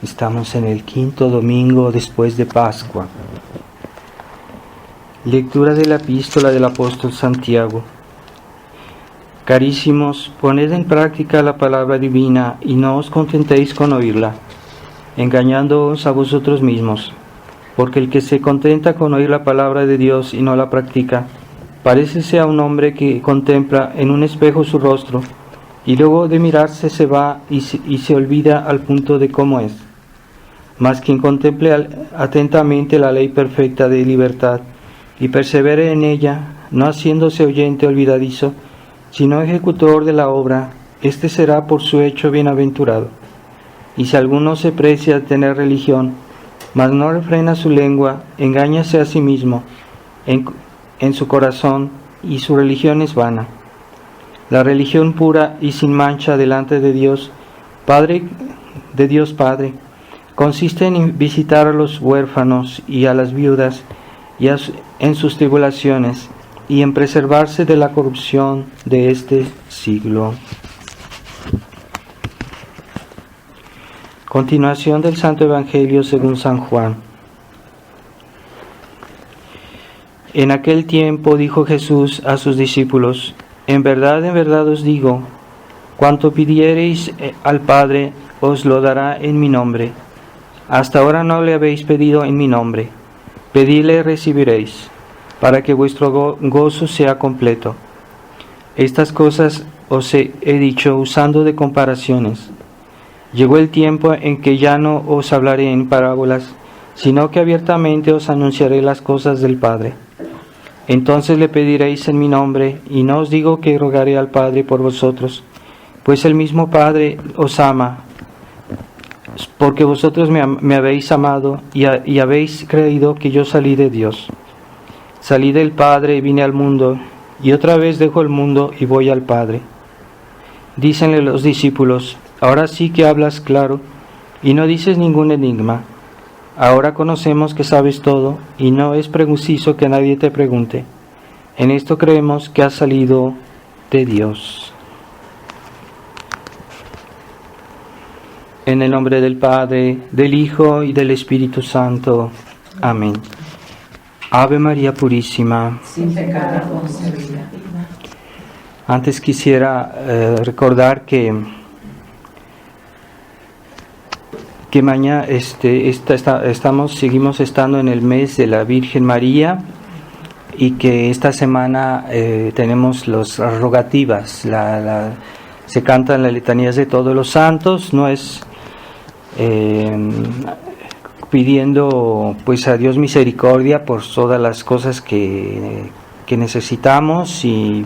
Estamos en el quinto domingo después de Pascua. Lectura de la epístola del apóstol Santiago. Carísimos, poned en práctica la palabra divina y no os contentéis con oírla, engañándoos a vosotros mismos, porque el que se contenta con oír la palabra de Dios y no la practica, parécese a un hombre que contempla en un espejo su rostro, y luego de mirarse se va y se olvida al punto de cómo es. Mas quien contemple atentamente la ley perfecta de libertad y persevere en ella, no haciéndose oyente olvidadizo, sino ejecutor de la obra, éste será por su hecho bienaventurado. Y si alguno se precia tener religión, mas no refrena su lengua, engáñase a sí mismo en su corazón, y su religión es vana. La religión pura y sin mancha delante de Dios Padre, consiste en visitar a los huérfanos y a las viudas en sus tribulaciones, y en preservarse de la corrupción de este siglo. Continuación del Santo Evangelio según San Juan. En aquel tiempo dijo Jesús a sus discípulos: en verdad os digo, cuanto pidiereis al Padre, os lo dará en mi nombre. Hasta ahora no le habéis pedido en mi nombre. Pedidle y recibiréis, para que vuestro gozo sea completo. Estas cosas os he dicho usando de comparaciones. Llegó el tiempo en que ya no os hablaré en parábolas, sino que abiertamente os anunciaré las cosas del Padre. Entonces le pediréis en mi nombre, y no os digo que rogaré al Padre por vosotros, pues el mismo Padre os ama, porque vosotros me habéis amado y habéis creído que yo salí de Dios. Salí del Padre y vine al mundo, y otra vez dejo el mundo y voy al Padre. Dícenle los discípulos: ahora sí que hablas claro, y no dices ningún enigma. Ahora conocemos que sabes todo, y no es preciso que nadie te pregunte. En esto creemos que has salido de Dios. En el nombre del Padre, del Hijo y del Espíritu Santo. Amén. Ave María Purísima, sin pecado concebida. Antes quisiera recordar que mañana seguimos estando en el mes de la Virgen María, y que esta semana tenemos las rogativas. Se cantan las letanías de todos los santos. No es pidiendo pues a Dios misericordia por todas las cosas que necesitamos y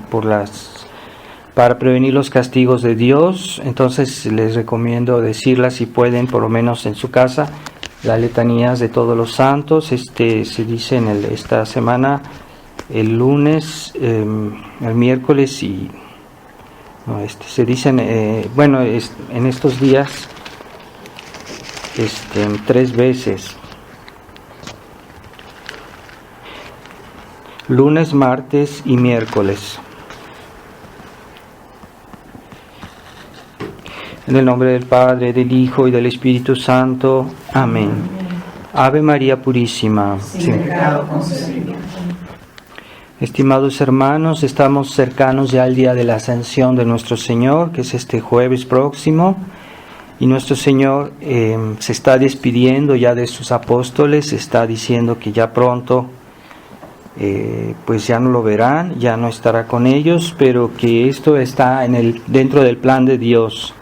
para prevenir los castigos de Dios. Entonces les recomiendo decirlas, si pueden, por lo menos en su casa, las letanías de todos los santos. Se dice esta semana, el lunes, el miércoles y se dicen en estos días 3 veces: lunes, martes y miércoles. En el nombre del Padre, del Hijo y del Espíritu Santo. Amén. Ave María Purísima, sin pecado concebida. Estimados hermanos, estamos cercanos ya al día de la Ascensión de nuestro Señor, que es este jueves próximo, y nuestro Señor se está despidiendo ya de sus apóstoles. Está diciendo que ya pronto pues ya no lo verán, ya no estará con ellos, pero que esto está dentro del plan de Dios.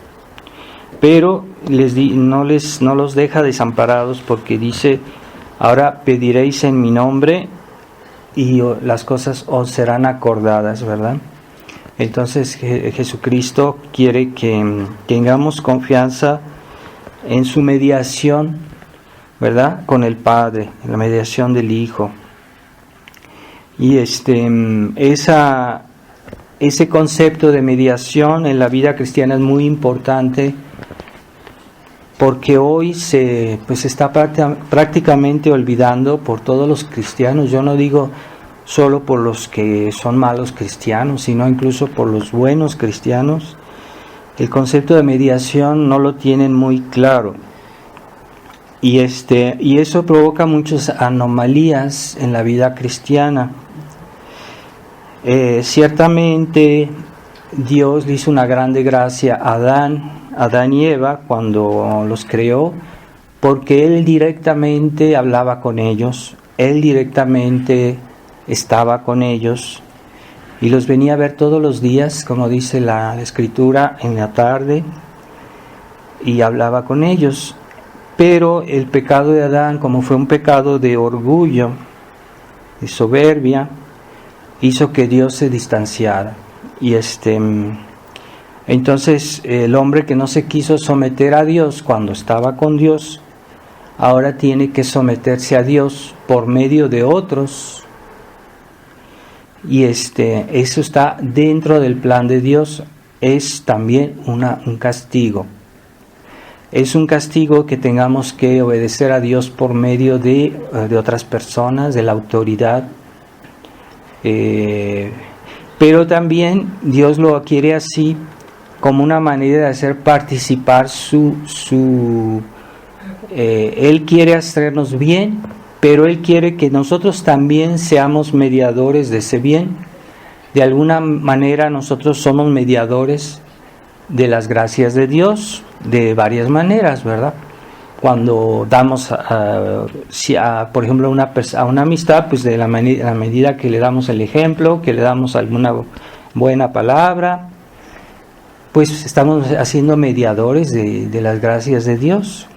Pero no los deja desamparados, porque dice: ahora pediréis en mi nombre y las cosas os serán acordadas, ¿verdad? Entonces Jesucristo quiere que tengamos confianza en su mediación, ¿verdad?, con el Padre, en la mediación del Hijo. Y ese concepto de mediación en la vida cristiana es muy importante, porque hoy se está prácticamente olvidando por todos los cristianos. Yo no digo solo por los que son malos cristianos, sino incluso por los buenos cristianos. El concepto de mediación no lo tienen muy claro. y eso provoca muchas anomalías en la vida cristiana. Ciertamente Dios le hizo una grande gracia a Adán y Eva cuando los creó, porque Él directamente hablaba con ellos, Él directamente estaba con ellos y los venía a ver todos los días, como dice la Escritura, en la tarde, y hablaba con ellos. Pero el pecado de Adán, como fue un pecado de orgullo, de soberbia, hizo que Dios se distanciara. Y entonces el hombre que no se quiso someter a Dios cuando estaba con Dios, ahora tiene que someterse a Dios por medio de otros. Y eso está dentro del plan de Dios. Es también un castigo. Es un castigo que tengamos que obedecer a Dios por medio de otras personas, de la autoridad. Pero también Dios lo quiere así, como una manera de hacer participar Él quiere hacernos bien, pero Él quiere que nosotros también seamos mediadores de ese bien. De alguna manera nosotros somos mediadores de las gracias de Dios, de varias maneras, ¿verdad? Cuando damos, por ejemplo, a una amistad, pues de la medida que le damos el ejemplo, que le damos alguna buena palabra, pues estamos haciendo mediadores de las gracias de Dios.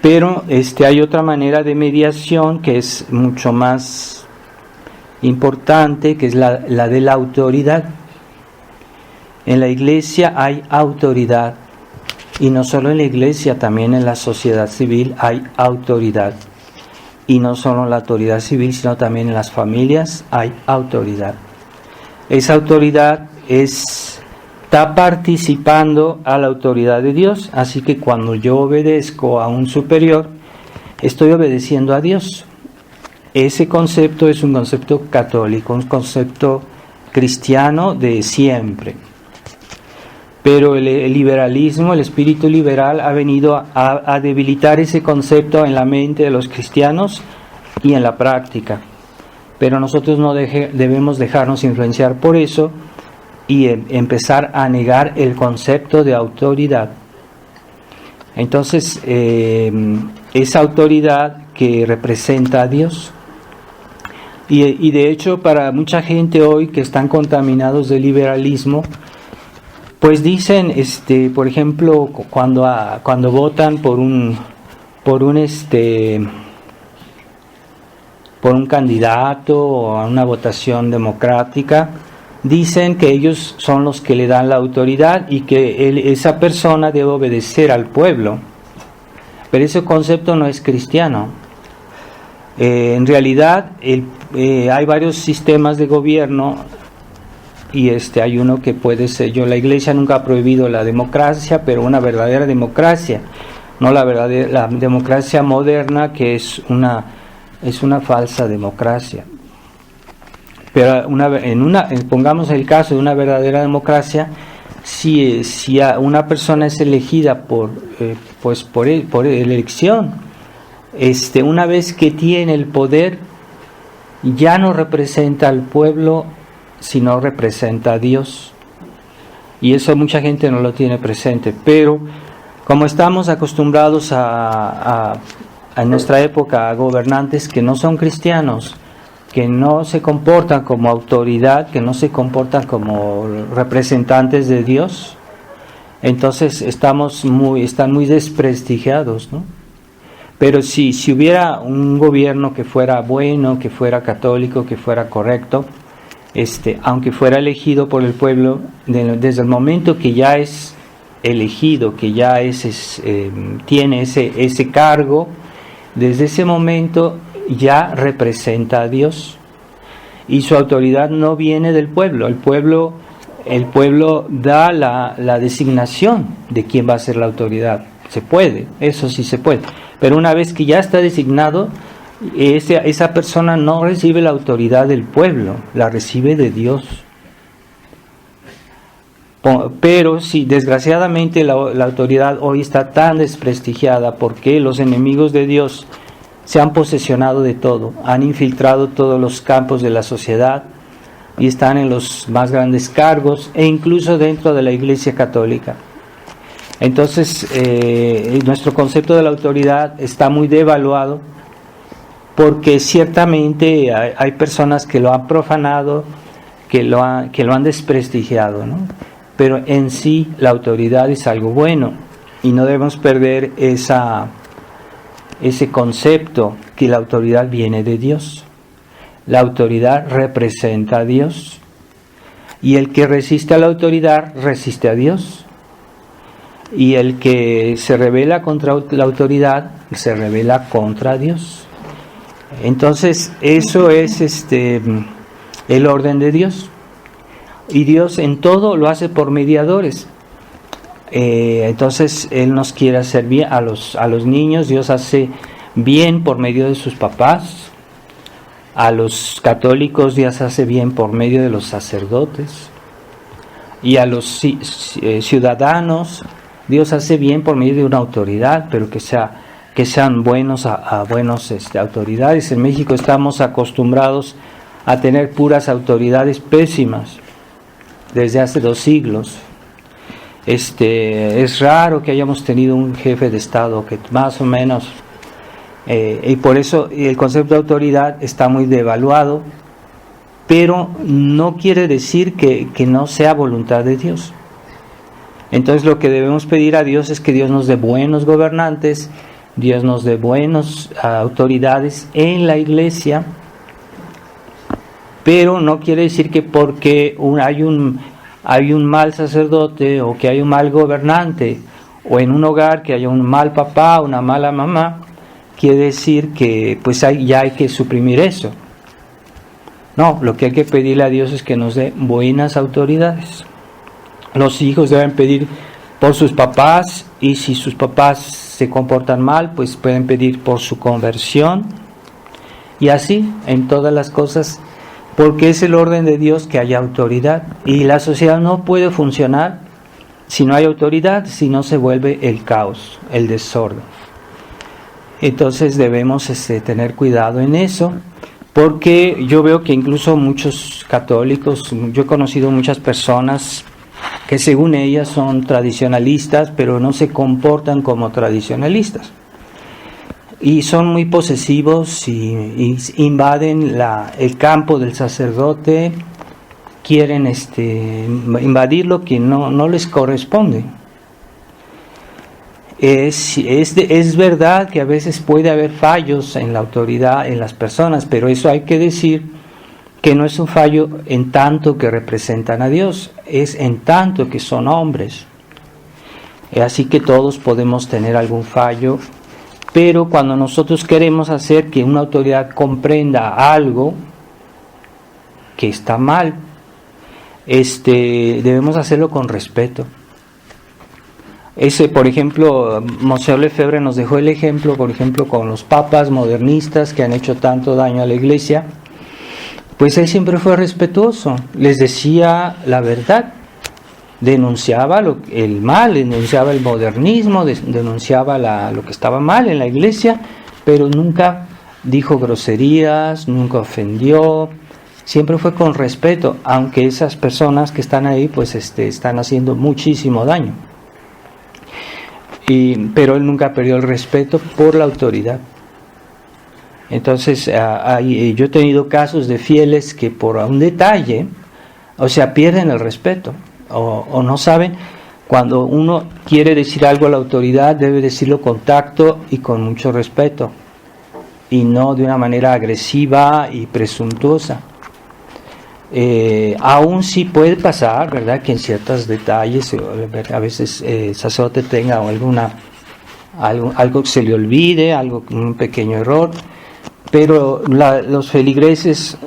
Pero hay otra manera de mediación que es mucho más importante, que es la de la autoridad. En la iglesia hay autoridad, y no solo en la iglesia, también en la sociedad civil hay autoridad. Y no solo en la autoridad civil, sino también en las familias hay autoridad. Esa autoridad está participando a la autoridad de Dios, así que cuando yo obedezco a un superior, estoy obedeciendo a Dios. Ese concepto es un concepto católico, un concepto cristiano de siempre. Pero el liberalismo, el espíritu liberal ha venido a debilitar ese concepto en la mente de los cristianos y en la práctica. Pero nosotros no debemos dejarnos influenciar por eso y empezar a negar el concepto de autoridad. Entonces, esa autoridad que representa a Dios, y de hecho para mucha gente hoy que están contaminados del liberalismo, pues dicen, por ejemplo, cuando votan por un candidato o a una votación democrática, dicen que ellos son los que le dan la autoridad y que esa persona debe obedecer al pueblo. Pero ese concepto no es cristiano. En realidad hay varios sistemas de gobierno y hay uno que puede ser, la iglesia nunca ha prohibido la democracia, pero una verdadera democracia, no la democracia moderna, que es una falsa democracia. Pero pongamos el caso de una verdadera democracia, si una persona es elegida por elección, una vez que tiene el poder, ya no representa al pueblo, sino representa a Dios. Y eso mucha gente no lo tiene presente, pero como estamos acostumbrados en nuestra época a gobernantes que no son cristianos, que no se comportan como autoridad, que no se comportan como representantes de Dios, entonces están muy desprestigiados, ¿no? Pero si hubiera un gobierno que fuera bueno, que fuera católico, que fuera correcto, aunque fuera elegido por el pueblo, desde el momento que ya es elegido, que ya tiene ese cargo, desde ese momento ya representa a Dios, y su autoridad no viene del pueblo. El pueblo da la designación de quién va a ser la autoridad. Se puede, eso sí se puede, pero una vez que ya está designado, esa persona no recibe la autoridad del pueblo, la recibe de Dios. Pero sí, desgraciadamente la autoridad hoy está tan desprestigiada porque los enemigos de Dios se han posesionado de todo, han infiltrado todos los campos de la sociedad y están en los más grandes cargos e incluso dentro de la Iglesia Católica. Entonces, nuestro concepto de la autoridad está muy devaluado porque ciertamente hay personas que lo han profanado, que lo han desprestigiado, ¿no? Pero en sí la autoridad es algo bueno y no debemos perder ese concepto que la autoridad viene de Dios. La autoridad representa a Dios y el que resiste a la autoridad resiste a Dios, y el que se rebela contra la autoridad se rebela contra Dios. Entonces eso es el orden de Dios, y Dios en todo lo hace por mediadores. Entonces Él nos quiere hacer bien a los niños. Dios hace bien por medio de sus papás. A los católicos Dios hace bien por medio de los sacerdotes, y a los ciudadanos Dios hace bien por medio de una autoridad, pero que sean buenos a buenos autoridades. En México estamos acostumbrados a tener puras autoridades pésimas desde hace 2 siglos. Es raro que hayamos tenido un jefe de Estado que más o menos, y por eso el concepto de autoridad está muy devaluado, pero no quiere decir que no sea voluntad de Dios. Entonces lo que debemos pedir a Dios es que Dios nos dé buenos gobernantes, Dios nos dé buenas autoridades en la iglesia, pero no quiere decir que porque hay un mal sacerdote o que hay un mal gobernante, o en un hogar que haya un mal papá, una mala mamá, quiere decir que pues ya hay que suprimir eso. No, lo que hay que pedirle a Dios es que nos dé buenas autoridades. Los hijos deben pedir por sus papás, y si sus papás se comportan mal, pues pueden pedir por su conversión, y así en todas las cosas, porque es el orden de Dios que haya autoridad, y la sociedad no puede funcionar si no hay autoridad, si no se vuelve el caos, el desorden. Entonces debemos tener cuidado en eso, porque yo veo que incluso muchos católicos, yo he conocido muchas personas que según ellas son tradicionalistas, pero no se comportan como tradicionalistas, y son muy posesivos y invaden el campo del sacerdote, quieren invadir lo que no les corresponde. Es verdad que a veces puede haber fallos en la autoridad, en las personas, pero eso hay que decir que no es un fallo en tanto que representan a Dios, es en tanto que son hombres. Así que todos podemos tener algún fallo, pero cuando nosotros queremos hacer que una autoridad comprenda algo que está mal, debemos hacerlo con respeto. Por ejemplo, Monsieur Lefebvre nos dejó el ejemplo, por ejemplo, con los papas modernistas que han hecho tanto daño a la iglesia. Pues él siempre fue respetuoso, les decía la verdad, denunciaba el mal, denunciaba el modernismo, denunciaba lo que estaba mal en la iglesia, pero nunca dijo groserías, nunca ofendió, siempre fue con respeto, aunque esas personas que están ahí pues están haciendo muchísimo daño. Pero él nunca perdió el respeto por la autoridad. Entonces yo he tenido casos de fieles que por un detalle, pierden el respeto o no saben. Cuando uno quiere decir algo a la autoridad, debe decirlo con tacto y con mucho respeto, y no de una manera agresiva y presuntuosa. Aún sí puede pasar, ¿verdad?, que en ciertos detalles a veces el sacerdote tenga algo que se le olvide, un pequeño error, pero los feligreses,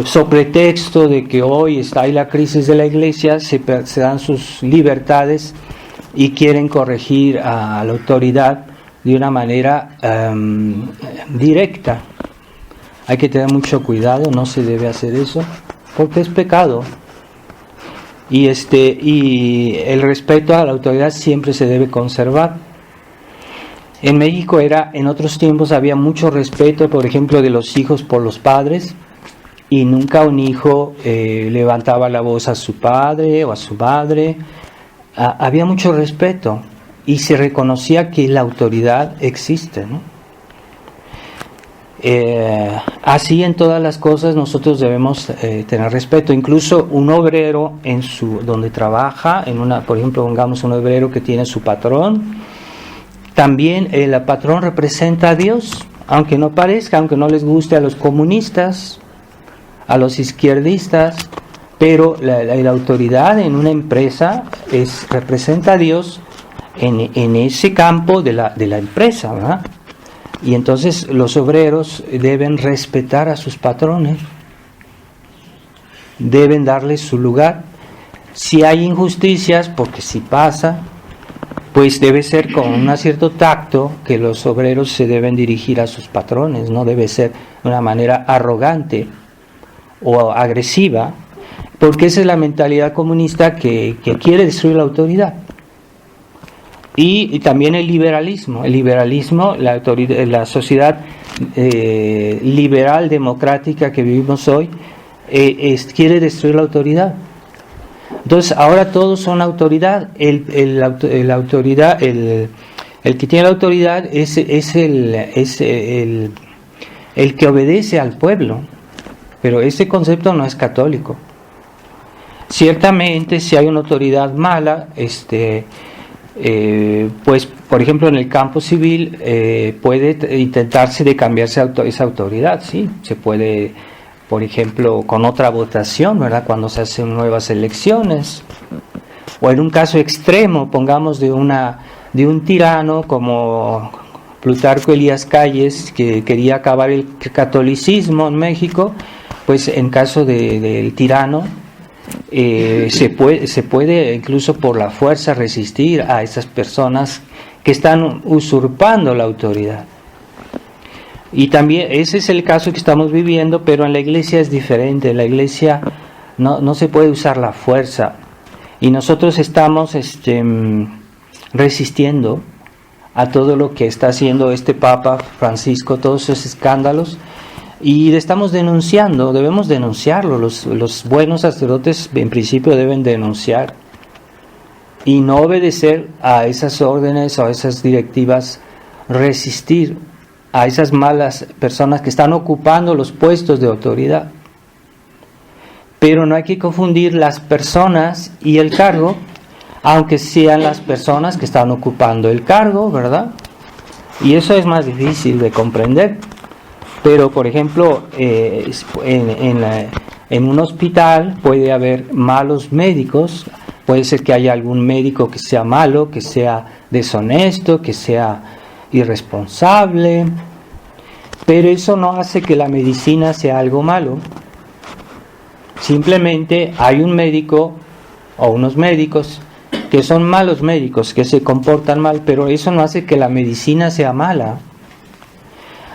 sobre pretexto de que hoy está ahí la crisis de la iglesia, se dan sus libertades y quieren corregir a la autoridad de una manera directa. Hay que tener mucho cuidado, no se debe hacer eso, porque es pecado. y el respeto a la autoridad siempre se debe conservar. En México en otros tiempos había mucho respeto, por ejemplo, de los hijos por los padres, y nunca un hijo levantaba la voz a su padre o a su madre. Había mucho respeto y se reconocía que la autoridad existe, ¿no? Así en todas las cosas nosotros debemos tener respeto. Incluso un obrero donde trabaja, por ejemplo, pongamos un obrero que tiene su patrón, también el patrón representa a Dios, aunque no parezca, aunque no les guste a los comunistas, a los izquierdistas, pero la autoridad en una empresa representa a Dios en ese campo de la empresa, ¿verdad? Y entonces los obreros deben respetar a sus patrones, deben darles su lugar. Si hay injusticias, porque si pasa, pues debe ser con un cierto tacto que los obreros se deben dirigir a sus patrones, no debe ser de una manera arrogante o agresiva, porque esa es la mentalidad comunista que quiere destruir la autoridad. Y también el liberalismo, la sociedad liberal democrática que vivimos hoy quiere destruir la autoridad. Entonces ahora todos son autoridad. El que tiene la autoridad es el que obedece al pueblo, pero ese concepto no es católico. Ciertamente si hay una autoridad mala, pues por ejemplo en el campo civil puede intentarse de cambiarse esa autoridad, sí, se puede, por ejemplo, con otra votación, ¿verdad?, cuando se hacen nuevas elecciones, o en un caso extremo, pongamos de un tirano como Plutarco Elías Calles, que quería acabar el catolicismo en México, pues en caso del tirano se puede incluso por la fuerza resistir a esas personas que están usurpando la autoridad. Y también ese es el caso que estamos viviendo, pero en la iglesia es diferente. En la iglesia no se puede usar la fuerza, y nosotros estamos resistiendo a todo lo que está haciendo este Papa Francisco, todos esos escándalos, y estamos denunciando, debemos denunciarlo. Los buenos sacerdotes en principio deben denunciar y no obedecer a esas órdenes o a esas directivas, resistir a esas malas personas que están ocupando los puestos de autoridad. Pero no hay que confundir las personas y el cargo, aunque sean las personas que están ocupando el cargo, ¿verdad? Y eso es más difícil de comprender. Pero, por ejemplo, en un hospital puede haber malos médicos, puede ser que haya algún médico que sea malo, que sea deshonesto, que sea irresponsable, pero eso no hace que la medicina sea algo malo. Simplemente hay un médico o unos médicos que son malos médicos, que se comportan mal, pero eso no hace que la medicina sea mala.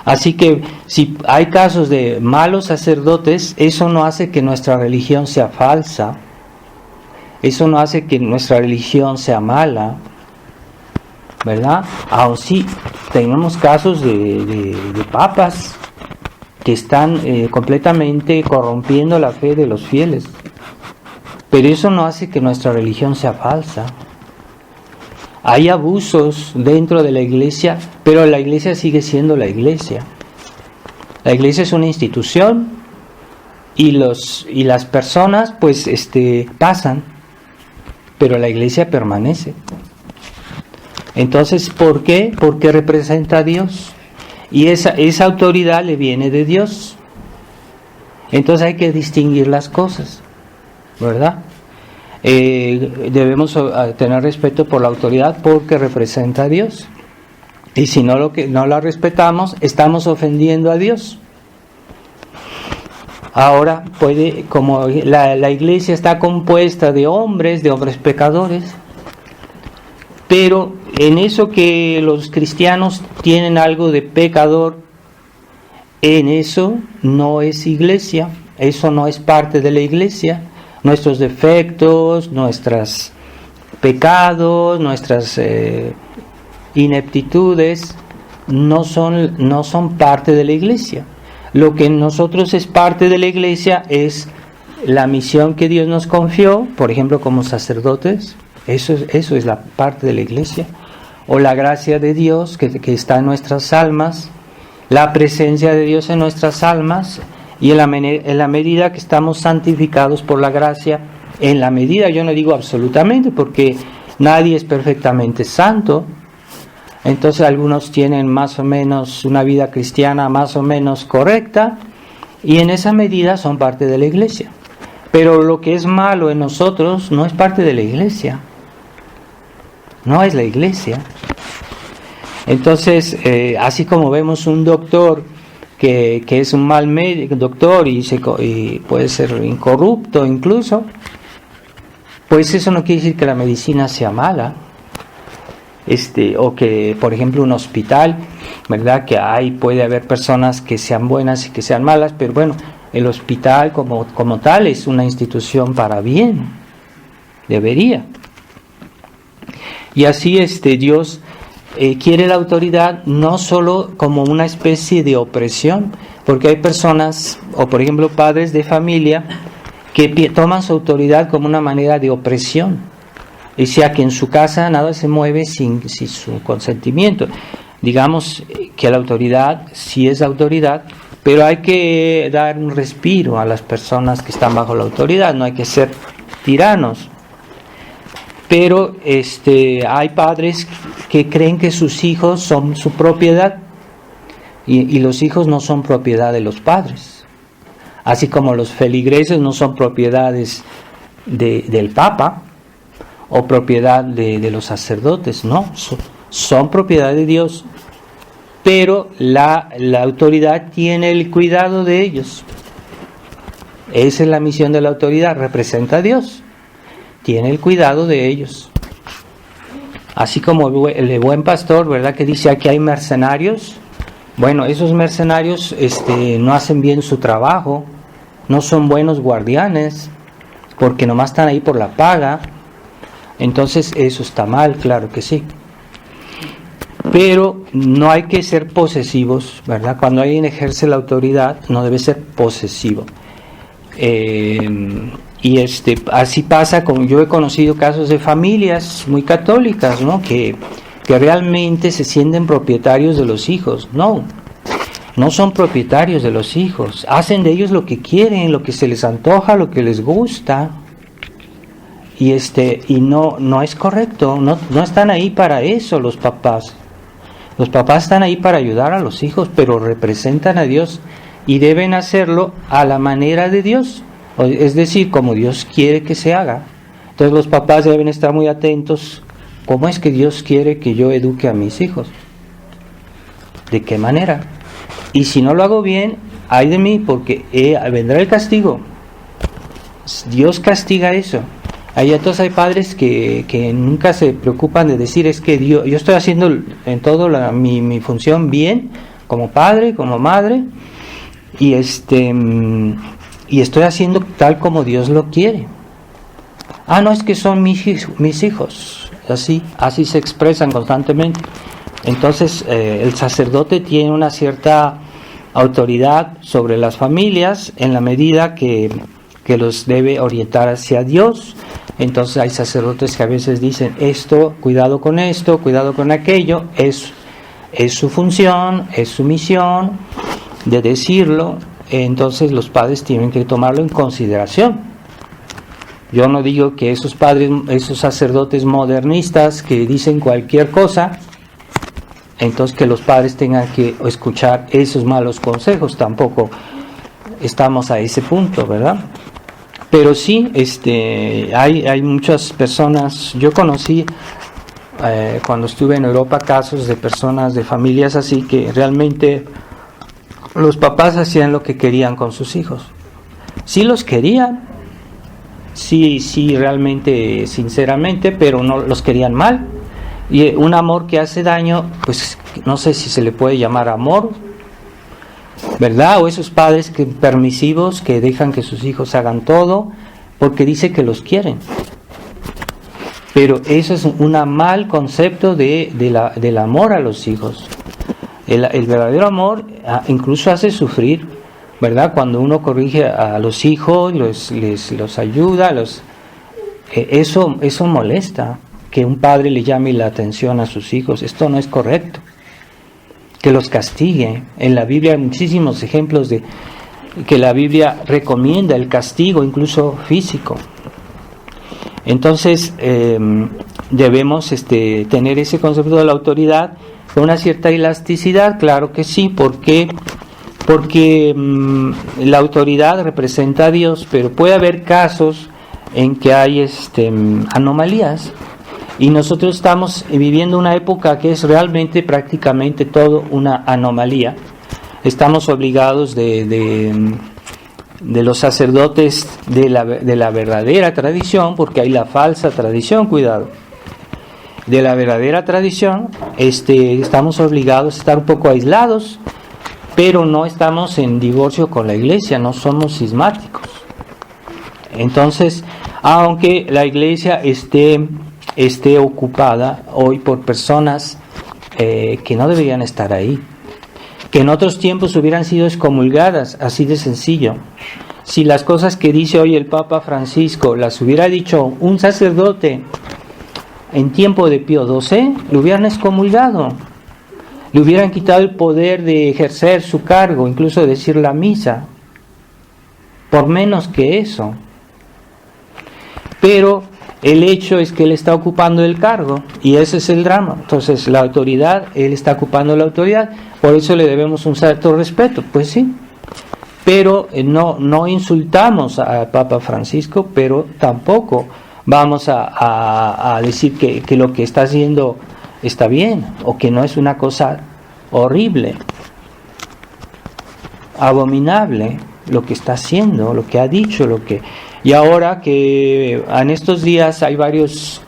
Así que si hay casos de malos sacerdotes, eso no hace que nuestra religión sea falsa, eso no hace que nuestra religión sea mala, ¿verdad? Aún sí tenemos casos de papas que están completamente corrompiendo la fe de los fieles, pero eso no hace que nuestra religión sea falsa. Hay abusos dentro de la iglesia, pero la iglesia sigue siendo la iglesia. La iglesia es una institución y las personas pues pasan, pero la iglesia permanece. Entonces, ¿por qué? Porque representa a Dios y esa autoridad le viene de Dios. Entonces hay que distinguir las cosas, ¿verdad? Debemos tener respeto por la autoridad porque representa a Dios, y si no la respetamos, estamos ofendiendo a Dios. Ahora como la iglesia está compuesta de hombres pecadores, pero en eso que los cristianos tienen algo de pecador, en eso no es iglesia, eso no es parte de la iglesia. nuestros defectos, nuestros pecados, nuestras ineptitudes no son parte de la iglesia. Lo que en nosotros es parte de la iglesia es la misión que Dios nos confió, por ejemplo, como sacerdotes. Eso es la parte de la iglesia. O la gracia de Dios que está en nuestras almas, la presencia de Dios en nuestras almas, y en la medida que estamos santificados por la gracia, en la medida, yo no digo absolutamente, porque nadie es perfectamente santo. Entonces algunos tienen más o menos una vida cristiana más o menos correcta, y en esa medida son parte de la iglesia. Pero lo que es malo en nosotros no es parte de la iglesia. No es la iglesia. Entonces, así como vemos un doctor que es un mal médico, doctor y puede ser incorrupto incluso, pues eso no quiere decir que la medicina sea mala. O que, por ejemplo, un hospital, ¿verdad? Que puede haber personas que sean buenas y que sean malas, pero bueno, el hospital como tal es una institución para bien. Debería. Y así Dios quiere la autoridad no solo como una especie de opresión, porque hay personas, o por ejemplo padres de familia, que toman su autoridad como una manera de opresión. O sea, que en su casa nada se mueve sin su consentimiento. Digamos que la autoridad sí es autoridad, pero hay que dar un respiro a las personas que están bajo la autoridad, no hay que ser tiranos. Pero hay padres que creen que sus hijos son su propiedad, y los hijos no son propiedad de los padres. Así como los feligreses no son propiedades del Papa, o propiedad de los sacerdotes, no, son propiedad de Dios, pero la autoridad tiene el cuidado de ellos. Esa es la misión de la autoridad, representa a Dios, tiene el cuidado de ellos. Así como el buen pastor, ¿verdad? Que dice aquí hay mercenarios. Bueno, esos mercenarios no hacen bien su trabajo, no son buenos guardianes, porque nomás están ahí por la paga. Entonces eso está mal, claro que sí. Pero no hay que ser posesivos, ¿verdad? Cuando alguien ejerce la autoridad, no debe ser posesivo. Y así pasa yo he conocido casos de familias muy católicas, ¿no? Que realmente se sienten propietarios de los hijos. No son propietarios de los hijos. Hacen de ellos lo que quieren, lo que se les antoja, lo que les gusta. Y no es correcto, no están ahí para eso los papás. Los papás están ahí para ayudar a los hijos, pero representan a Dios y deben hacerlo a la manera de Dios, es decir, como Dios quiere que se haga. Entonces los papás deben estar muy atentos, ¿cómo es que Dios quiere que yo eduque a mis hijos? ¿De qué manera? Y si no lo hago bien, ay de mí, porque vendrá el castigo. Dios castiga eso. Entonces hay padres que nunca se preocupan de decir, es que yo estoy haciendo en todo mi función bien, como padre, como madre, y estoy haciendo tal como Dios lo quiere. No, es que son mis hijos, así se expresan constantemente. Entonces el sacerdote tiene una cierta autoridad sobre las familias en la medida que los debe orientar hacia Dios. Entonces hay sacerdotes que a veces dicen cuidado con esto, cuidado con aquello, es su función, es su misión de decirlo. Entonces los padres tienen que tomarlo en consideración. Yo no digo que esos sacerdotes modernistas que dicen cualquier cosa, entonces que los padres tengan que escuchar esos malos consejos, tampoco estamos a ese punto, ¿verdad? Pero sí, hay muchas personas. Yo conocí cuando estuve en Europa casos de personas, de familias así, que realmente los papás hacían lo que querían con sus hijos. Sí los querían, sí realmente, sinceramente, pero no los querían mal. Y un amor que hace daño, pues no sé si se le puede llamar amor, ¿verdad? O esos padres permisivos que dejan que sus hijos hagan todo, porque dice que los quieren. Pero eso es un mal concepto del amor a los hijos. El verdadero amor incluso hace sufrir, ¿verdad? Cuando uno corrige a los hijos, los ayuda, eso molesta, que un padre le llame la atención a sus hijos. Esto no es correcto. Que los castigue. En la Biblia hay muchísimos ejemplos de que la Biblia recomienda el castigo, incluso físico. Entonces debemos tener ese concepto de la autoridad con una cierta elasticidad, claro que sí, porque la autoridad representa a Dios, pero puede haber casos en que hay anomalías, y nosotros estamos viviendo una época que es realmente prácticamente todo una anomalía. Estamos obligados de los sacerdotes de la verdadera tradición, porque hay la falsa tradición, cuidado. De la verdadera tradición, estamos obligados a estar un poco aislados, pero no estamos en divorcio con la iglesia, no somos cismáticos. Entonces, aunque la iglesia esté ocupada hoy por personas que no deberían estar ahí, que en otros tiempos hubieran sido excomulgadas, así de sencillo. Si las cosas que dice hoy el Papa Francisco las hubiera dicho un sacerdote en tiempo de Pío XII, lo hubieran excomulgado, le hubieran quitado el poder de ejercer su cargo, incluso de decir la misa, por menos que eso. Pero el hecho es que él está ocupando el cargo, y ese es el drama. Entonces la autoridad, él está ocupando la autoridad, por eso le debemos un cierto respeto, pues sí. Pero no insultamos al Papa Francisco, pero tampoco vamos a decir que lo que está haciendo está bien, o que no es una cosa horrible, abominable, lo que está haciendo, lo que ha dicho, Y ahora que en estos días hay varios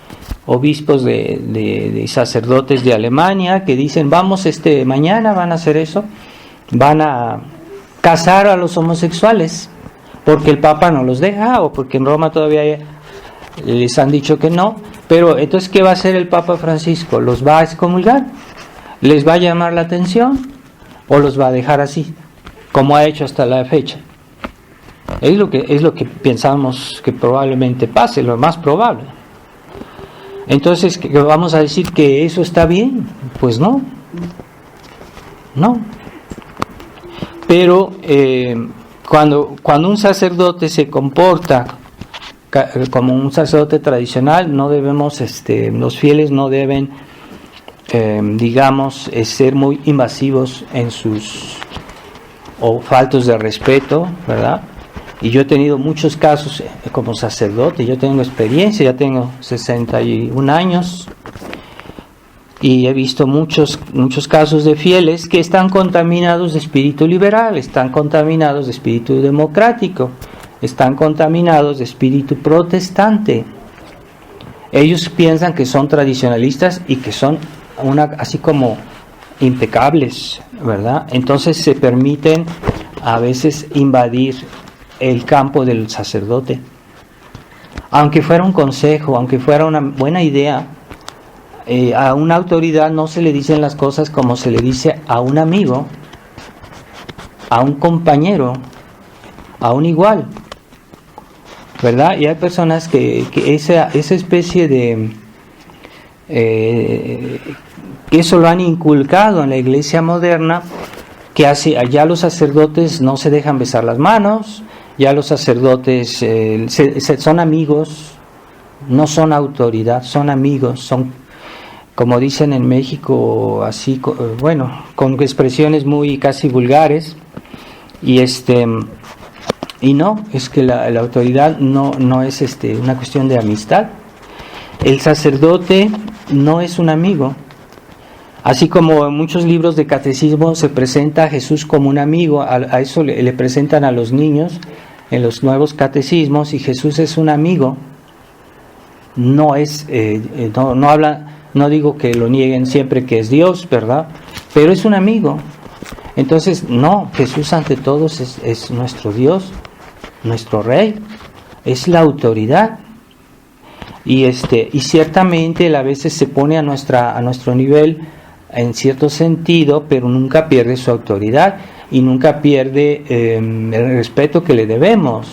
obispos de sacerdotes de Alemania que dicen, vamos, mañana van a hacer eso, van a casar a los homosexuales, porque el Papa no los deja, o porque en Roma todavía les han dicho que no. Pero entonces, ¿qué va a hacer el Papa Francisco? ¿Los va a excomulgar? ¿Les va a llamar la atención? ¿O los va a dejar así, como ha hecho hasta la fecha? Es lo que pensamos que probablemente pase, lo más probable. Entonces, ¿qué vamos a decir que eso está bien? Pues no. Pero cuando un sacerdote se comporta como un sacerdote tradicional, no debemos, los fieles no deben, ser muy invasivos en o faltos de respeto, ¿verdad? Y yo he tenido muchos casos como sacerdote, yo tengo experiencia, ya tengo 61 años, y he visto muchos casos de fieles que están contaminados de espíritu liberal, están contaminados de espíritu democrático, están contaminados de espíritu protestante. Ellos piensan que son tradicionalistas y que son así como impecables, ¿verdad? Entonces se permiten a veces invadir el campo del sacerdote. Aunque fuera un consejo, aunque fuera una buena idea, a una autoridad no se le dicen las cosas como se le dice a un amigo, a un compañero, a un igual, ¿verdad? Y hay personas que esa especie de eso lo han inculcado en la iglesia moderna, que ya los sacerdotes no se dejan besar las manos, ya los sacerdotes son amigos, no son autoridad, son amigos, son, como dicen en México, así, con expresiones muy casi vulgares, y no, es que la autoridad no es una cuestión de amistad. El sacerdote no es un amigo. Así como en muchos libros de catecismo se presenta a Jesús como un amigo, a eso le presentan a los niños en los nuevos catecismos, y Jesús es un amigo. No es, no habla, no digo que lo nieguen siempre que es Dios, ¿verdad? Pero es un amigo. Entonces, no, Jesús ante todos es nuestro Dios, nuestro Rey, es la autoridad. Y ciertamente él a veces se pone a nuestro nivel en cierto sentido, pero nunca pierde su autoridad y nunca pierde el respeto que le debemos.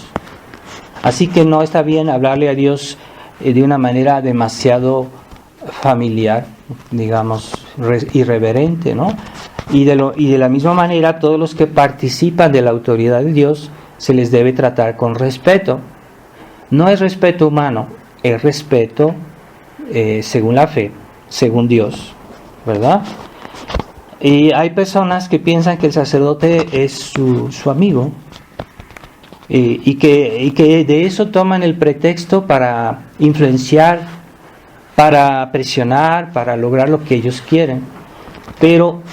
Así que no está bien hablarle a Dios de una manera demasiado familiar, digamos, irreverente, ¿no? Y de la misma manera, todos los que participan de la autoridad de Dios se les debe tratar con respeto. No es respeto humano, es respeto según la fe, según Dios, ¿verdad? Y hay personas que piensan que el sacerdote es su amigo y que de eso toman el pretexto para influenciar, para presionar, para lograr lo que ellos quieren. Pero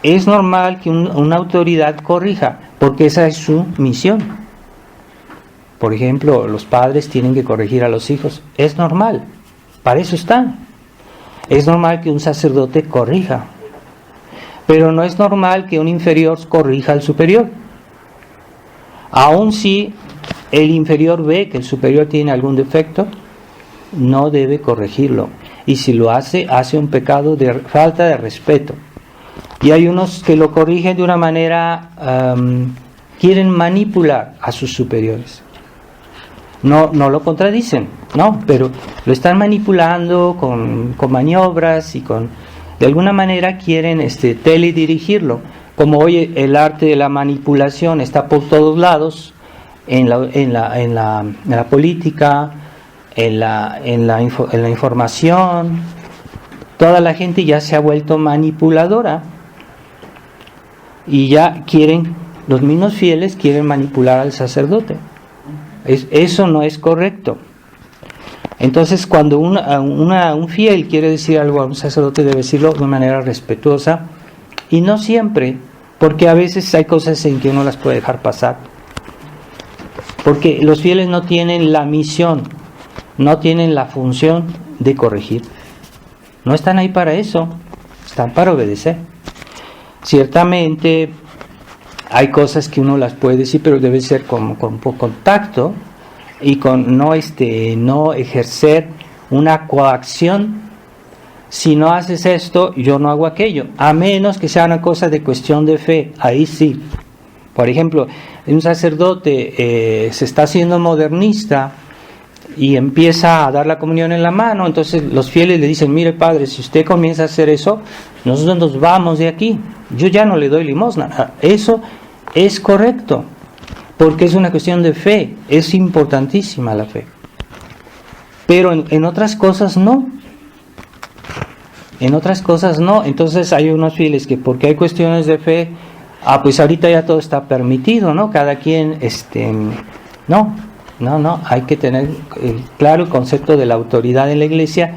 es normal que una autoridad corrija, porque esa es su misión. Por ejemplo, los padres tienen que corregir a los hijos. Es normal, para eso están. Es normal que un sacerdote corrija, pero no es normal que un inferior corrija al superior. Aun si el inferior ve que el superior tiene algún defecto, no debe corregirlo. Y si lo hace un pecado de falta de respeto. Y hay unos que lo corrigen de una manera, quieren manipular a sus superiores. No lo contradicen, no, pero lo están manipulando con maniobras y de alguna manera quieren teledirigirlo. Como hoy el arte de la manipulación está por todos lados, en la política, en la información, toda la gente ya se ha vuelto manipuladora. Y ya los mismos fieles quieren manipular al sacerdote. Eso no es correcto. Entonces, cuando un fiel quiere decir algo a un sacerdote, debe decirlo de manera respetuosa, y no siempre, porque a veces hay cosas en que uno las puede dejar pasar. Porque los fieles no tienen la misión, no tienen la función de corregir. No están ahí para eso, están para obedecer. Ciertamente hay cosas que uno las puede decir, pero debe ser con tacto y con no ejercer una coacción. Si no haces esto, yo no hago aquello, a menos que sea una cosa de cuestión de fe. Ahí sí. Por ejemplo, un sacerdote se está haciendo modernista y empieza a dar la comunión en la mano, entonces los fieles le dicen: mire, padre, si usted comienza a hacer eso, nosotros nos vamos de aquí, yo ya no le doy limosna. Eso es correcto, porque es una cuestión de fe, es importantísima la fe. Pero en otras cosas no. En otras cosas no. Entonces hay unos fieles que, porque hay cuestiones de fe, pues ahorita ya todo está permitido, ¿no? Cada quien, no, hay que tener claro el concepto de la autoridad en la iglesia,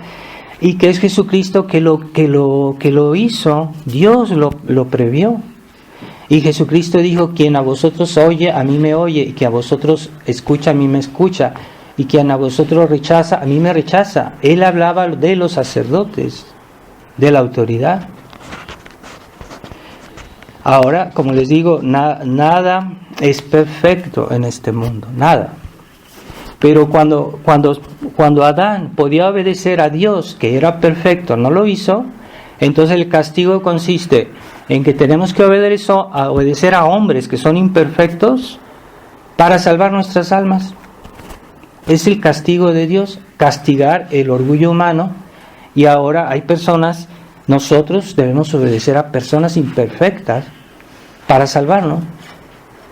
y que es Jesucristo que lo hizo. Dios lo previó. Y Jesucristo dijo: quien a vosotros oye, a mí me oye, y quien a vosotros escucha, a mí me escucha, y quien a vosotros rechaza, a mí me rechaza. Él hablaba de los sacerdotes, de la autoridad. Ahora, como les digo, nada es perfecto en este mundo, nada. Pero cuando Adán podía obedecer a Dios, que era perfecto, no lo hizo, entonces el castigo consiste en que tenemos que obedecer a hombres que son imperfectos para salvar nuestras almas. Es el castigo de Dios, castigar el orgullo humano. Y ahora hay personas, nosotros debemos obedecer a personas imperfectas para salvarnos.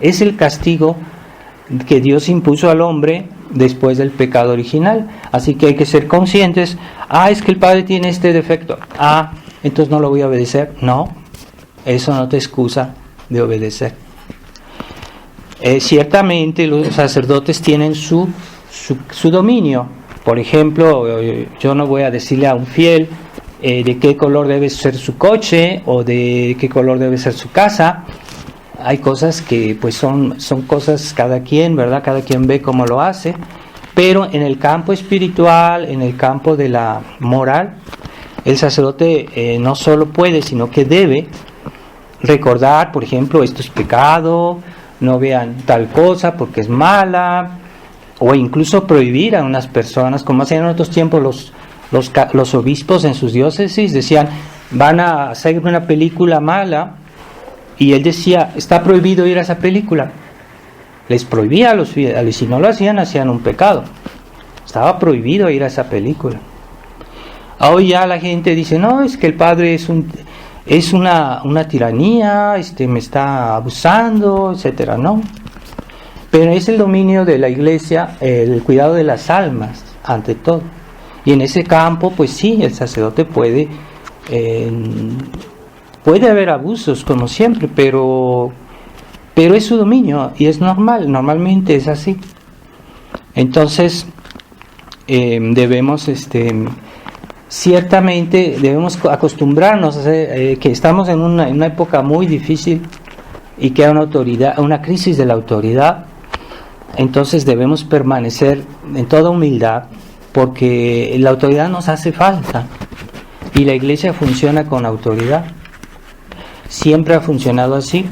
Es el castigo que Dios impuso al hombre después del pecado original. Así que hay que ser conscientes: es que el padre tiene este defecto, entonces no lo voy a obedecer. No, eso no te excusa de obedecer. Ciertamente los sacerdotes tienen su dominio. Por ejemplo, yo no voy a decirle a un fiel de qué color debe ser su coche o de qué color debe ser su casa. Hay cosas que pues son cosas cada quien, ¿verdad? Cada quien ve cómo lo hace. Pero en el campo espiritual, en el campo de la moral, el sacerdote no solo puede, sino que debe recordar, por ejemplo: esto es pecado, no vean tal cosa porque es mala. o incluso prohibir a unas personas, como hacían en otros tiempos los obispos en sus diócesis, decían, van a hacer una película mala, y él decía, está prohibido ir a esa película. Les prohibía a los fieles, si no lo hacían un pecado. Estaba prohibido ir a esa película. Hoy ya la gente dice, no, es que el padre es una tiranía, me está abusando, etcétera, no. Pero es el dominio de la iglesia, el cuidado de las almas, ante todo. Y en ese campo, pues sí, el sacerdote puede haber abusos, como siempre, pero es su dominio, y es normal, normalmente es así. Entonces, ciertamente debemos acostumbrarnos a que estamos en una época muy difícil, y que hay una crisis de la autoridad. Entonces debemos permanecer en toda humildad, porque la autoridad nos hace falta, y la iglesia funciona con autoridad, siempre ha funcionado así.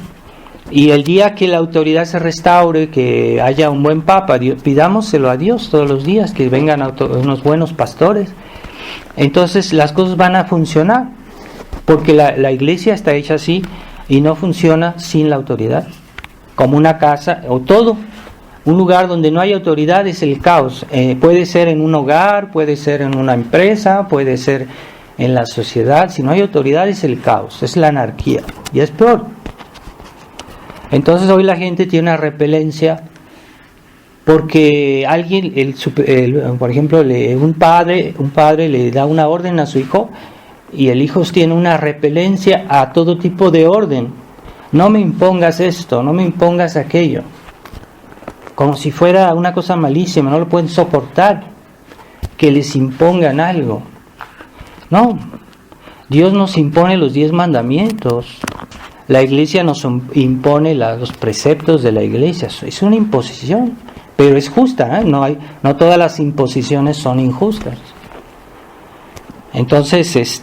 Y el día que la autoridad se restaure, que haya un buen papa, pidámoselo a Dios todos los días, que vengan unos buenos pastores, entonces las cosas van a funcionar, porque la iglesia está hecha así, y no funciona sin la autoridad. Como una casa, o todo, un lugar donde no hay autoridad es el caos. Puede ser en un hogar, puede ser en una empresa, puede ser en la sociedad. Si no hay autoridad es el caos, es la anarquía, y es peor. Entonces hoy la gente tiene una repelencia porque alguien, por ejemplo, un padre le da una orden a su hijo, y el hijo tiene una repelencia a todo tipo de orden. No me impongas esto, no me impongas aquello, como si fuera una cosa malísima. No lo pueden soportar, que les impongan algo. No, Dios nos impone los 10 mandamientos. La iglesia nos impone los preceptos de la iglesia. Es una imposición, pero es justa, ¿eh? No todas las imposiciones son injustas. Entonces,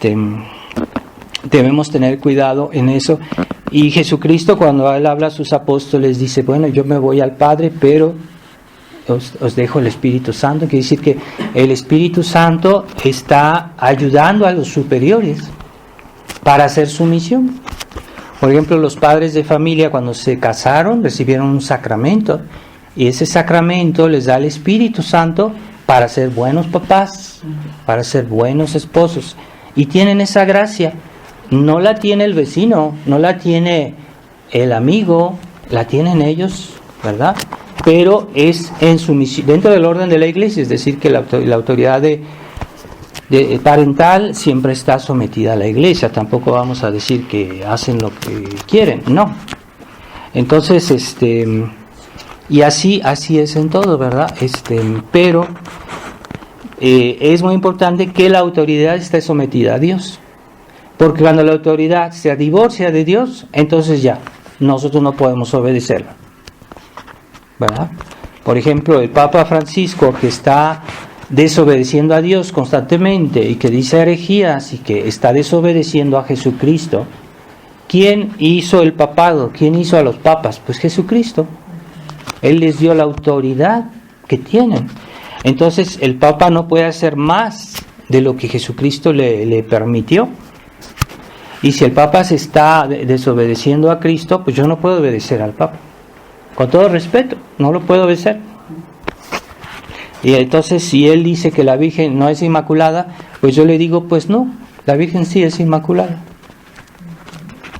debemos tener cuidado en eso. Y Jesucristo, cuando Él habla a sus apóstoles, dice, bueno, yo me voy al Padre, pero os dejo el Espíritu Santo. Quiere decir que el Espíritu Santo está ayudando a los superiores para hacer su misión. Por ejemplo, los padres de familia, cuando se casaron, recibieron un sacramento, y ese sacramento les da el Espíritu Santo para ser buenos papás, para ser buenos esposos, y tienen esa gracia. No la tiene el vecino, no la tiene el amigo, la tienen ellos, ¿verdad? Pero es en su misión, dentro del orden de la iglesia, es decir, que la autoridad parental siempre está sometida a la iglesia. Tampoco vamos a decir que hacen lo que quieren, no. Entonces, y así es en todo, ¿verdad? Pero es muy importante que la autoridad esté sometida a Dios, porque cuando la autoridad se divorcia de Dios, entonces ya nosotros no podemos obedecerla, ¿verdad? Por ejemplo, el Papa Francisco, que está desobedeciendo a Dios constantemente y que dice herejías y que está desobedeciendo a Jesucristo. ¿Quién hizo el papado? ¿Quién hizo a los papas? Pues Jesucristo. Él les dio la autoridad que tienen. Entonces el Papa no puede hacer más de lo que Jesucristo le permitió. Y si el Papa se está desobedeciendo a Cristo, pues yo no puedo obedecer al Papa. Con todo respeto, no lo puedo obedecer. Y entonces, si él dice que la Virgen no es inmaculada, pues yo le digo, pues no, la Virgen sí es inmaculada.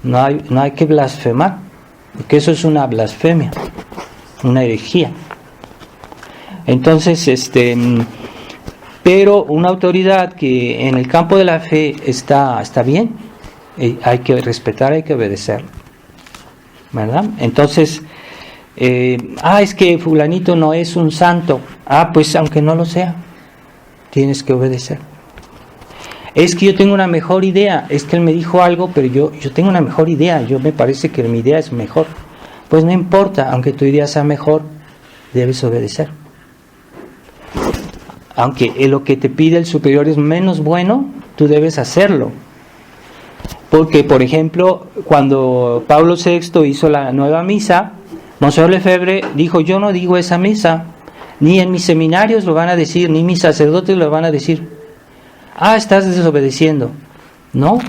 No hay que blasfemar, porque eso es una blasfemia, una herejía. Entonces, pero una autoridad que en el campo de la fe está bien, hay que respetar, hay que obedecer, ¿verdad? Entonces, es que fulanito no es un santo. Pues aunque no lo sea, tienes que obedecer. Es que yo tengo una mejor idea, es que él me dijo algo, pero yo tengo una mejor idea, yo me parece que mi idea es mejor. Pues no importa, aunque tu idea sea mejor, debes obedecer. Aunque lo que te pide el superior es menos bueno, tú debes hacerlo. Porque, por ejemplo, cuando Pablo VI hizo la nueva misa, Monseñor Lefebvre dijo, yo no digo esa misa, Ni en mis seminarios lo van a decir, ni mis sacerdotes lo van a decir. Estás desobedeciendo. No,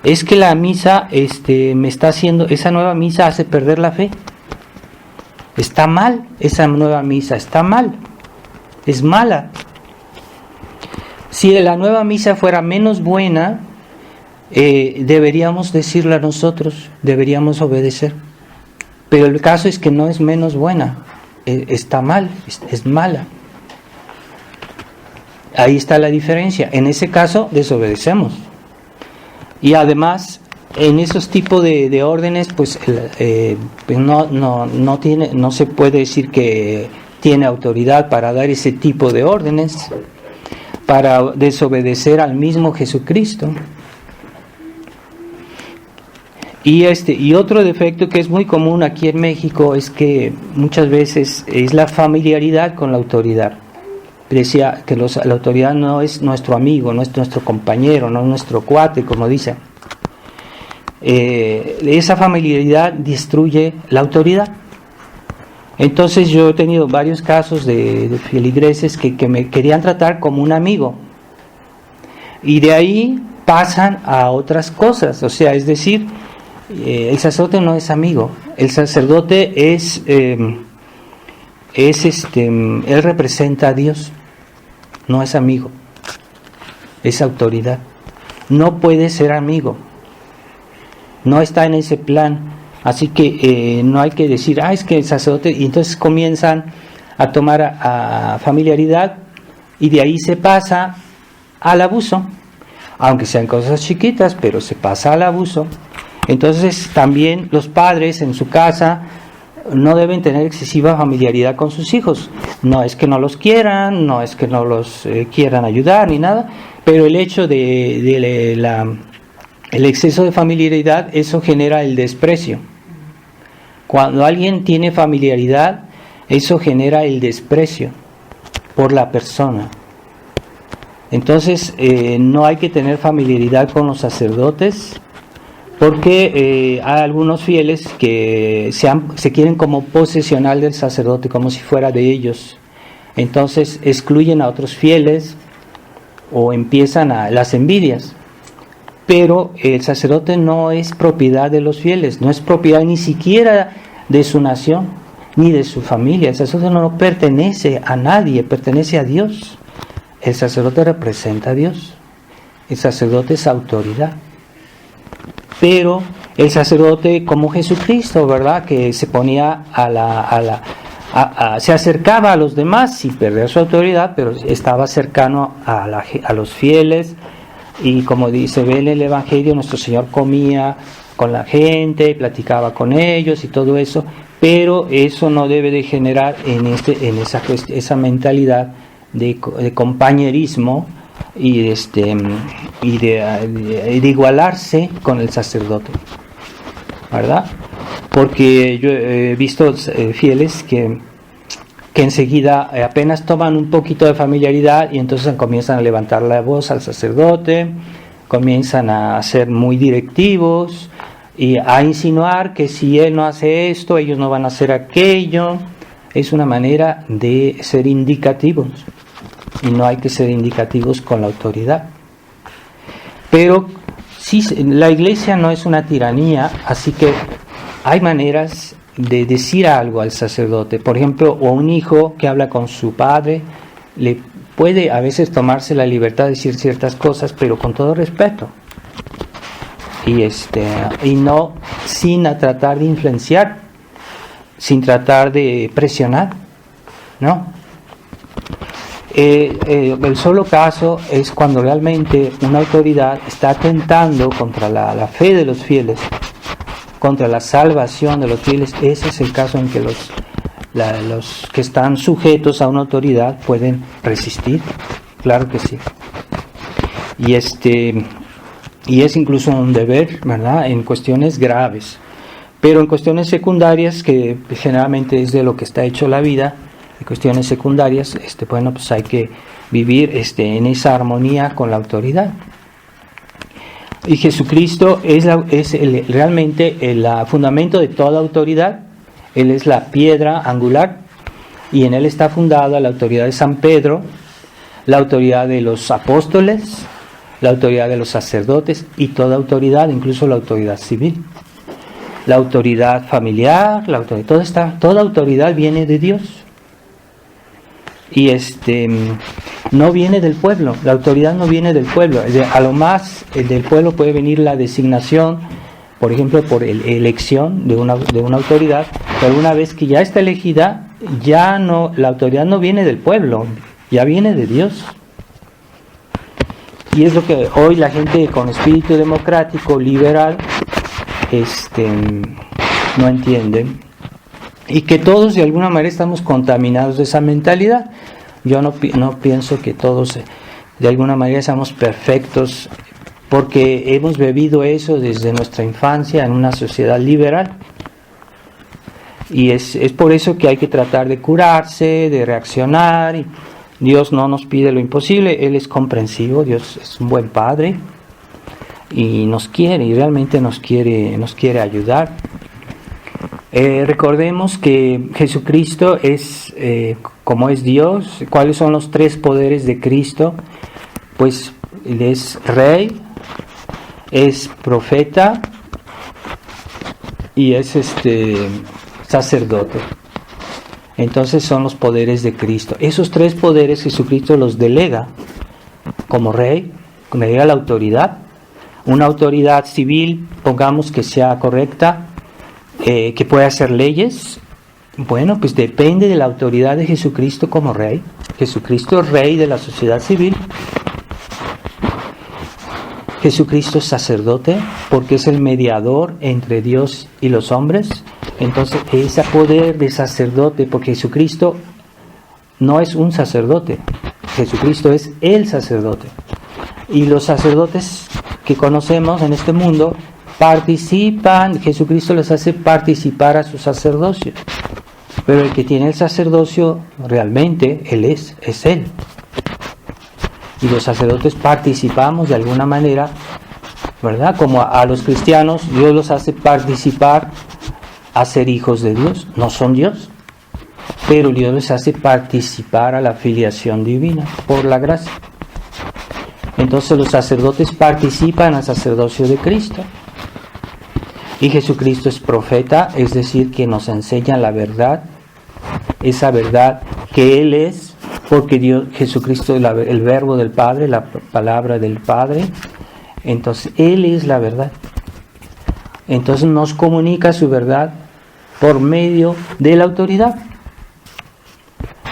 es que la misa me está haciendo, esa nueva misa hace perder la fe. Está mal, esa nueva misa está mal. Es mala. Si la nueva misa fuera menos buena, deberíamos decirla nosotros, deberíamos obedecer. Pero el caso es que no es menos buena, está mal, es mala. Ahí está la diferencia. En ese caso desobedecemos. Y además, en esos tipos de órdenes, pues no se puede decir que tiene autoridad para dar ese tipo de órdenes, para desobedecer al mismo Jesucristo. Y otro defecto que es muy común aquí en México es que muchas veces es la familiaridad con la autoridad. Decía que la autoridad no es nuestro amigo, no es nuestro compañero, no es nuestro cuate, como dicen. Esa familiaridad destruye la autoridad. Entonces yo he tenido varios casos de feligreses que me querían tratar como un amigo. Y de ahí pasan a otras cosas, o sea, es decir, el sacerdote no es amigo, el sacerdote él representa a Dios, no es amigo, es autoridad, no puede ser amigo, no está en ese plan, así que no hay que decir, es que el sacerdote, y entonces comienzan a tomar a familiaridad y de ahí se pasa al abuso, aunque sean cosas chiquitas, pero se pasa al abuso. Entonces también los padres en su casa no deben tener excesiva familiaridad con sus hijos. No es que no los quieran, no es que no los quieran ayudar ni nada, pero el hecho el exceso de familiaridad, eso genera el desprecio. Cuando alguien tiene familiaridad, eso genera el desprecio por la persona. Entonces no hay que tener familiaridad con los sacerdotes, porque hay algunos fieles que se quieren como posesional del sacerdote, como si fuera de ellos. Entonces excluyen a otros fieles o empiezan las envidias. Pero el sacerdote no es propiedad de los fieles, no es propiedad ni siquiera de su nación, ni de su familia. El sacerdote no pertenece a nadie, pertenece a Dios. El sacerdote representa a Dios. El sacerdote es autoridad. Pero el sacerdote como Jesucristo, ¿verdad? Que se ponía se acercaba a los demás sin perder su autoridad, pero estaba cercano a los fieles. Y como se ve en el Evangelio, nuestro Señor comía con la gente, platicaba con ellos y todo eso, pero eso no debe de generar en esa mentalidad de compañerismo y de igualarse con el sacerdote, ¿verdad? Porque yo he visto fieles que enseguida apenas toman un poquito de familiaridad y entonces comienzan a levantar la voz al sacerdote, comienzan a ser muy directivos y a insinuar que si él no hace esto, ellos no van a hacer aquello. Es una manera de ser indicativos y no hay que ser indicativos con la autoridad. Pero sí, la iglesia no es una tiranía, así que hay maneras de decir algo al sacerdote. Por ejemplo, o un hijo que habla con su padre, le puede a veces tomarse la libertad de decir ciertas cosas, pero con todo respeto. Y no sin tratar de influenciar, sin tratar de presionar, ¿no? El solo caso es cuando realmente una autoridad está atentando contra la fe de los fieles, contra la salvación de los fieles. Ese es el caso en que los que están sujetos a una autoridad pueden resistir, claro que sí. Y es incluso un deber, ¿verdad?, en cuestiones graves. Pero en cuestiones secundarias, que generalmente es de lo que está hecho la vida, en cuestiones secundarias, pues hay que vivir en esa armonía con la autoridad. Y Jesucristo es realmente el fundamento de toda autoridad. Él es la piedra angular. y en él está fundada la autoridad de San Pedro, la autoridad de los apóstoles, la autoridad de los sacerdotes y toda autoridad, incluso la autoridad civil, la autoridad familiar, toda autoridad viene de Dios. Y no viene del pueblo, la autoridad no viene del pueblo. A lo más del pueblo puede venir la designación, por ejemplo, por elección de una autoridad, pero una vez que ya está elegida, la autoridad no viene del pueblo, ya viene de Dios. Y es lo que hoy la gente con espíritu democrático, liberal, no entiende. Y que todos de alguna manera estamos contaminados de esa mentalidad. Yo no pienso que todos de alguna manera seamos perfectos, porque hemos bebido eso desde nuestra infancia en una sociedad liberal. Y es por eso que hay que tratar de curarse, de reaccionar. Y Dios no nos pide lo imposible, Él es comprensivo, Dios es un buen Padre y nos quiere, y realmente nos quiere ayudar. Recordemos que Jesucristo es, como es Dios. ¿Cuáles son los tres poderes de Cristo? Pues Él es Rey, es profeta y es sacerdote. Entonces son los poderes de Cristo. Esos tres poderes Jesucristo los delega como Rey, delega la autoridad, una autoridad civil, pongamos que sea correcta, que puede hacer leyes. Bueno, pues depende de la autoridad de Jesucristo como Rey. Jesucristo es Rey de la sociedad civil. Jesucristo es sacerdote porque es el mediador entre Dios y los hombres. Entonces ese poder de sacerdote, porque Jesucristo no es un sacerdote, Jesucristo es el sacerdote. Y los sacerdotes que conocemos en este mundo participan, Jesucristo les hace participar a su sacerdocio. Pero el que tiene el sacerdocio realmente, Él es Él. Y los sacerdotes participamos de alguna manera, ¿verdad? Como a los cristianos, Dios los hace participar a ser hijos de Dios. No son Dios, pero Dios les hace participar a la filiación divina por la gracia. Entonces los sacerdotes participan al sacerdocio de Cristo. Y Jesucristo es profeta, es decir, que nos enseña la verdad, esa verdad que Él es, porque Jesucristo es el verbo del Padre, la palabra del Padre. Entonces Él es la verdad. Entonces nos comunica su verdad por medio de la autoridad.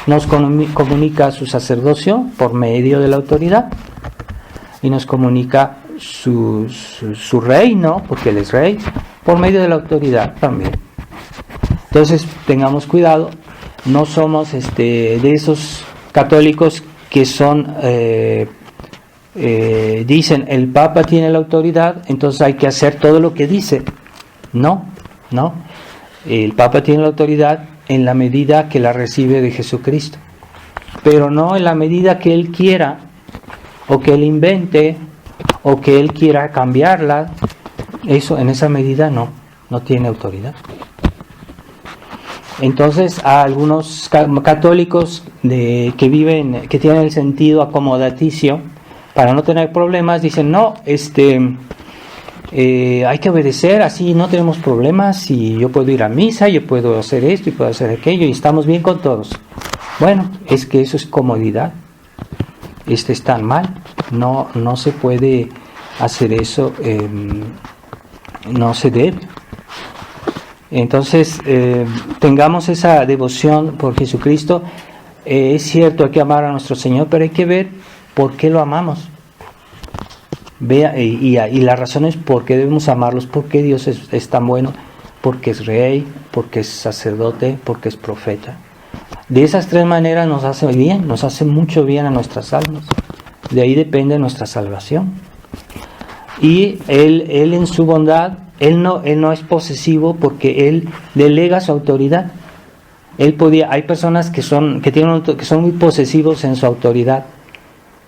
Nos comunica su sacerdocio por medio de la autoridad. Y nos comunica su reino, porque Él es Rey, por medio de la autoridad también. Entonces tengamos cuidado, no somos de esos católicos que son dicen el Papa tiene la autoridad, entonces hay que hacer todo lo que dice. No, el Papa tiene la autoridad en la medida que la recibe de Jesucristo, pero no en la medida que Él quiera, o que Él invente, o que Él quiera cambiarla. Eso, en esa medida no tiene autoridad. Entonces a algunos católicos que tienen el sentido acomodaticio, para no tener problemas, dicen no, hay que obedecer, así no tenemos problemas, y yo puedo ir a misa, yo puedo hacer esto y puedo hacer aquello, y estamos bien con todos. Bueno, es que eso es comodidad. Es tan mal, no se puede hacer eso, no se debe. Entonces tengamos esa devoción por Jesucristo. Es cierto, hay que amar a nuestro Señor, pero hay que ver por qué lo amamos. Y la razón es por qué debemos amarlos, porque Dios es tan bueno, porque es Rey, porque es sacerdote, porque es profeta. De esas tres maneras nos hace bien, nos hace mucho bien a nuestras almas. De ahí depende nuestra salvación. Y Él en su bondad, Él no es posesivo, porque Él delega su autoridad. Hay personas que son muy posesivos en su autoridad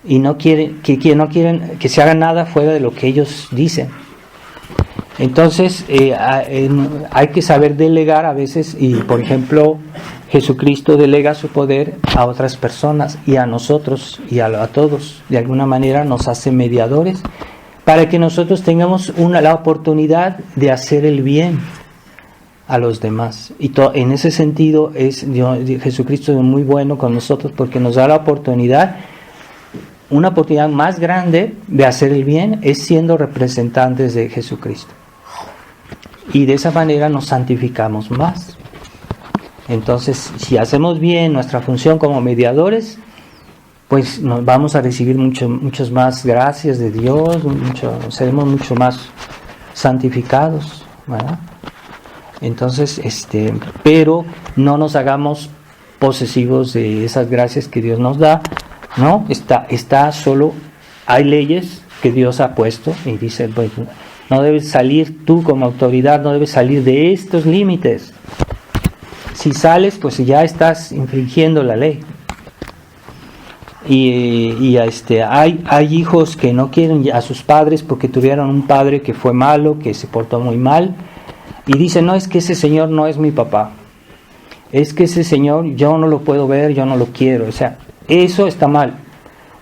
y no quieren que se haga nada fuera de lo que ellos dicen. Entonces hay que saber delegar a veces, y por ejemplo Jesucristo delega su poder a otras personas y a nosotros y a todos. De alguna manera nos hace mediadores para que nosotros tengamos la oportunidad de hacer el bien a los demás. Y en ese sentido Jesucristo es muy bueno con nosotros porque nos da la oportunidad, una oportunidad más grande de hacer el bien es siendo representantes de Jesucristo. Y de esa manera nos santificamos más. Entonces, si hacemos bien nuestra función como mediadores, pues nos vamos a recibir muchas más gracias de Dios, seremos mucho más santificados, ¿verdad? Entonces, pero no nos hagamos posesivos de esas gracias que Dios nos da, ¿no? Está solo, hay leyes que Dios ha puesto y dice, pues, no debes salir tú como autoridad, no debes salir de estos límites. Si sales, pues ya estás infringiendo la ley. Y hay hijos que no quieren a sus padres porque tuvieron un padre que fue malo, que se portó muy mal, y dicen, no, es que ese señor no es mi papá, es que ese señor yo no lo puedo ver, yo no lo quiero. O sea, eso está mal,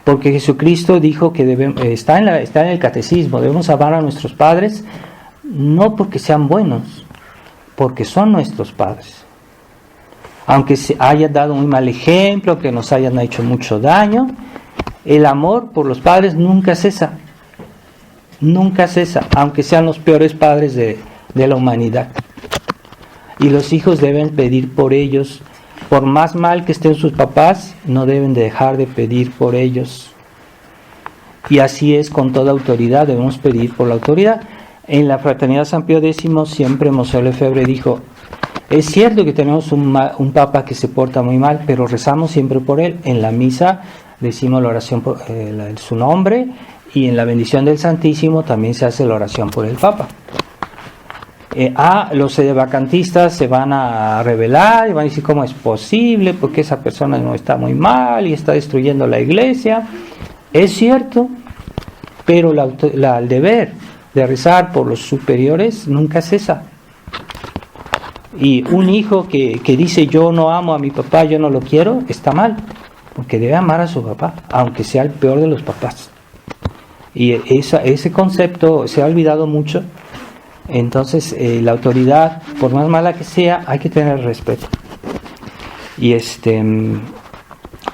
porque Jesucristo dijo que está en el catecismo, debemos amar a nuestros padres no porque sean buenos, porque son nuestros padres. Aunque se hayan dado un mal ejemplo, que nos hayan hecho mucho daño, el amor por los padres nunca cesa, aunque sean los peores padres de la humanidad. Y los hijos deben pedir por ellos, por más mal que estén sus papás, no deben dejar de pedir por ellos. Y así es con toda autoridad, debemos pedir por la autoridad. En la Fraternidad San Pío X siempre Monseñor Lefebvre dijo, es cierto que tenemos un papa que se porta muy mal, pero rezamos siempre por él. En la misa decimos la oración por su nombre, y en la bendición del Santísimo también se hace la oración por el papa. Los vacantistas se van a rebelar y van a decir, ¿cómo es posible? Porque esa persona no está muy mal y está destruyendo la iglesia. Es cierto, pero el deber de rezar por los superiores nunca cesa. Y un hijo que dice, yo no amo a mi papá, yo no lo quiero, está mal, porque debe amar a su papá, aunque sea el peor de los papás. Y ese concepto se ha olvidado mucho. Entonces la autoridad, por más mala que sea, hay que tener respeto. Y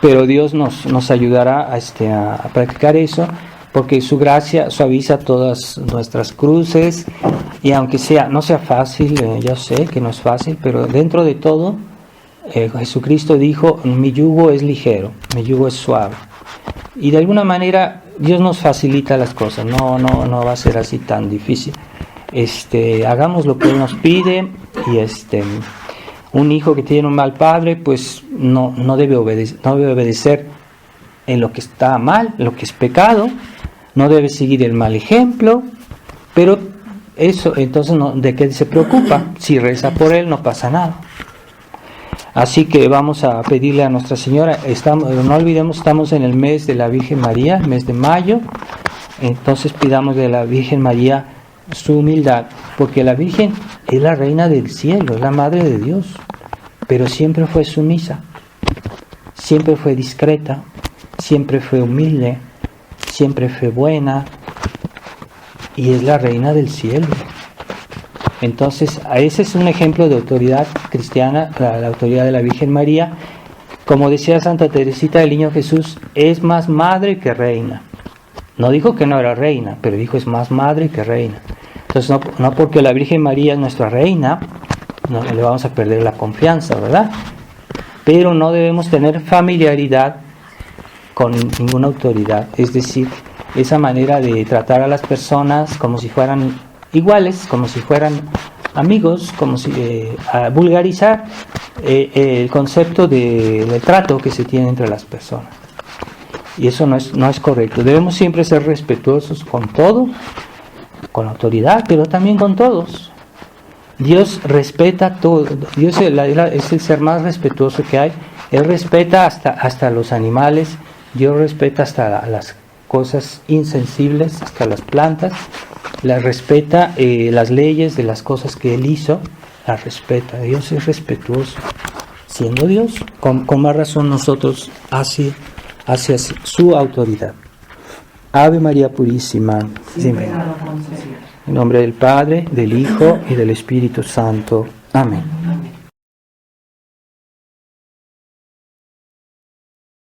pero Dios nos ayudará a practicar eso, porque su gracia suaviza todas nuestras cruces. Y aunque no sea fácil, yo sé que no es fácil, pero dentro de todo, Jesucristo dijo, mi yugo es ligero, mi yugo es suave. Y de alguna manera Dios nos facilita las cosas, no va a ser así tan difícil. Hagamos lo que Él nos pide, y un hijo que tiene un mal padre, pues no debe obedecer en lo que está mal, en lo que es pecado, no debe seguir el mal ejemplo, pero eso, entonces, ¿de qué se preocupa? Si reza por él, no pasa nada. Así que vamos a pedirle a Nuestra Señora, no olvidemos, estamos en el mes de la Virgen María, el mes de mayo, entonces pidamos de la Virgen María su humildad, porque la Virgen es la reina del cielo, es la madre de Dios, pero siempre fue sumisa, siempre fue discreta, siempre fue humilde, siempre fue buena, y es la reina del cielo. Entonces, ese es un ejemplo de autoridad cristiana, la autoridad de la Virgen María. Como decía Santa Teresita del Niño Jesús, es más madre que reina. No dijo que no era reina, pero dijo es más madre que reina. Entonces, no porque la Virgen María es nuestra reina, no le vamos a perder la confianza, ¿verdad? Pero no debemos tener familiaridad con ninguna autoridad, es decir, esa manera de tratar a las personas como si fueran iguales, como si fueran amigos, como si a vulgarizar el concepto de trato que se tiene entre las personas. Y eso no es correcto. Debemos siempre ser respetuosos con todo, con la autoridad, pero también con todos. Dios respeta todo. Dios es el ser más respetuoso que hay. Él respeta hasta los animales. Dios respeta hasta las cosas insensibles, hasta las plantas. respeta las leyes de las cosas que Él hizo, las respeta. Dios es respetuoso. Siendo Dios, con más razón nosotros hacia su autoridad. Ave María Purísima, Sin pecado concebido. en nombre del Padre, del Hijo y del Espíritu Santo. Amén.